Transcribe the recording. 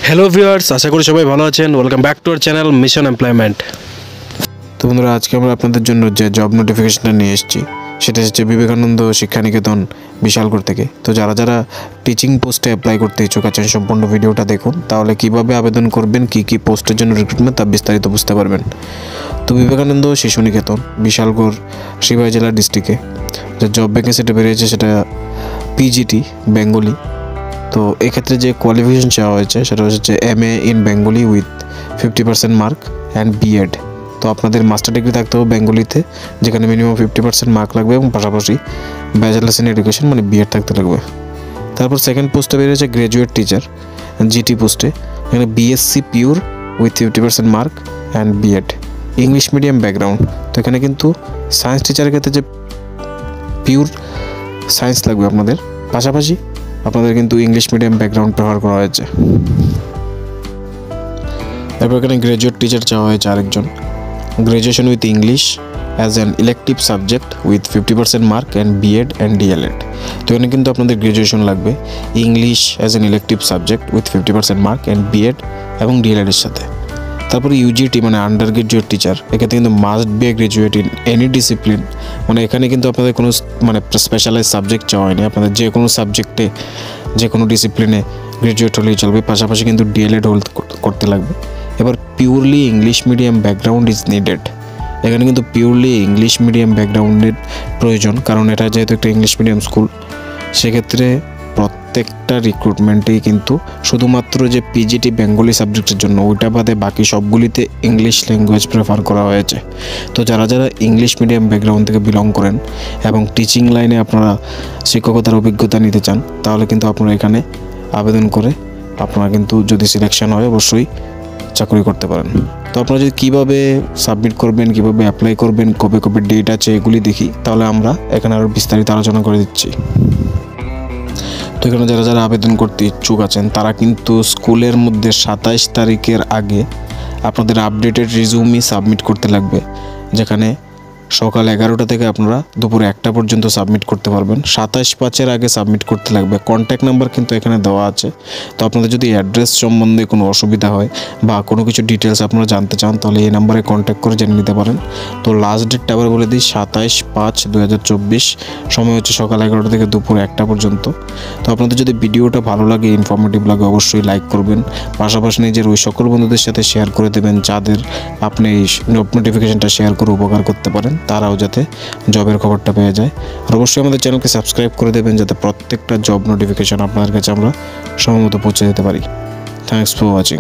Hello viewers, আশা করি সবাই ভালো আছেন। Welcome back to our channel mission employment. তো বন্ধুরা, আজকে আমরা আপনাদের জন্য যে জব নোটিফিকেশনটা নিয়ে এসেছি সেটা হচ্ছে বিবেকানন্দ শিক্ষানিকেতন বিশালগড় থেকে। তো যারা যারা টিচিং পোস্টে অ্যাপ্লাই করতে ইচ্ছুক আছেন, সম্পূর্ণ ভিডিওটা দেখুন, তাহলে কিভাবে আবেদন করবেন, কি কি পোস্টের জন্য রিক্রুটমেন্ট তা বিস্তারিত বুঝতে পারবেন। তো বিবেকানন্দ শিশু নিকেতন বিশালগড় সিপাহী জেলা ডিস্ট্রিক্টে যে জব ভ্যাকেন্সিটা বেরিয়েছে সেটা পিজিটি বেঙ্গলি। তো এক্ষেত্রে যে কোয়ালিফিকেশন চাওয়া হয়েছে সেটা হচ্ছে MA in Bengali with 50% mark and B Ed. তো আপনাদের মাস্টার ডিগ্রি থাকতে হবে বেঙ্গলিতে, যেখানে মিনিমাম 50% মার্ক লাগবে এবং পাশাপাশি ব্যাচেলার্স ইন এডুকেশন মানে বিএড থাকতে লাগবে। তারপর সেকেন্ড পোস্টে বেরিয়েছে গ্র্যাজুয়েট টিচার জিটি পোস্টে, এখানে BSc pure with 50% mark and B Ed, English medium background. তো এখানে কিন্তু সায়েন্স টিচারের ক্ষেত্রে যে পিওর সায়েন্স লাগবে আপনাদের, পাশাপাশি আপনাদের কিন্তু ইংলিশ মিডিয়াম ব্যাকগ্রাউন্ড প্রেফার করা হয়েছে। তারপর এখানে গ্র্যাজুয়েট টিচার চাওয়া হয়েছে আরেকজন, graduation with English as an elective subject with 50% mark and BEd and DElEd. তো এখানে কিন্তু আপনাদের গ্র্যাজুয়েশন লাগবে English as an elective subject with 50% mark and BEd এবং ডিএলএডের সাথে। তারপরে ইউজিটি মানে আন্ডার গ্রাজুয়েট টিচার, এক্ষেত্রে কিন্তু must B A graduate in any discipline, মানে এখানে কিন্তু আপনাদের কোনো মানে স্পেশালাইজ সাবজেক্ট চাওয়া হয়নি, আপনাদের যে কোনো সাবজেক্টে যে কোনো ডিসিপ্লিনে গ্রাজুয়েট হলেই চলবে, পাশাপাশি কিন্তু ডিএলএড হোল্ড করতে লাগবে। এবার purely English medium background is needed, এখানে কিন্তু পিওরলি ইংলিশ মিডিয়াম ব্যাকগ্রাউন্ডের প্রয়োজন, কারণ এটা যেহেতু একটা ইংলিশ মিডিয়াম স্কুল, সেক্ষেত্রে প্রত্যেকটা রিক্রুটমেন্টেই কিন্তু শুধুমাত্র যে পিজিটি বেঙ্গলি সাবজেক্টের জন্য, ওইটা বাদে বাকি সবগুলিতে ইংলিশ ল্যাঙ্গুয়েজ প্রেফার করা হয়েছে। তো যারা যারা ইংলিশ মিডিয়াম ব্যাকগ্রাউন্ড থেকে বিলং করেন এবং টিচিং লাইনে আপনারা শিক্ষকতার অভিজ্ঞতা নিতে চান, তাহলে কিন্তু আপনারা এখানে আবেদন করে আপনারা কিন্তু যদি সিলেকশন হয় অবশ্যই চাকরি করতে পারেন। তো আপনারা যদি কীভাবে সাবমিট করবেন, কীভাবে অ্যাপ্লাই করবেন, কবে কবে ডেট আছে এগুলি দেখি, তাহলে আমরা এখানে আরও বিস্তারিত আলোচনা করে দিচ্ছি। তো এখানে যারা যারা আবেদন করতে ইচ্ছুক আছেন তারা কিন্তু স্কুলের মধ্যে 27 তারিখের আগে আপনাদের আপডেটেড রিজিউমি সাবমিট করতে লাগবে, যেখানে সকাল 11টা থেকে আপনারা দুপুর 1টা পর্যন্ত সাবমিট করতে পারবেন। 27/5-এর আগে সাবমিট করতে লাগবে। কন্ট্যাক্ট নাম্বার কিন্তু এখানে দেওয়া আছে। তো আপনাদের যদি অ্যাড্রেস সম্বন্ধে কোনো অসুবিধা হয় বা কোনো কিছু ডিটেলস আপনারা জানতে চান, তাহলে এই নাম্বারে কন্ট্যাক্ট করে জেনে নিতে পারেন। তো লাস্ট ডেটটা আবার বলে দিই 27/5/2024, সময় হচ্ছে সকাল 11টা থেকে দুপুর 1টা পর্যন্ত। তো আপনাদের যদি ভিডিওটা ভালো লাগে, ইনফরমেটিভ লাগে, অবশ্যই লাইক করবেন, পাশাপাশি নিজের ওই সকল বন্ধুদের সাথে শেয়ার করে দেবেন যাদের আপনি এই নোটিফিকেশনটা শেয়ার করে উপকার করতে পারেন, তারাও যাতে জবের খবরটা পেয়ে যায়। আর অবশ্যই আমাদের চ্যানেলকে সাবস্ক্রাইব করে দেবেন যাতে প্রত্যেকটা জব নোটিফিকেশন আপনাদের কাছে আমরা সময়মতো পৌঁছে দিতে পারি। Thanks for watching.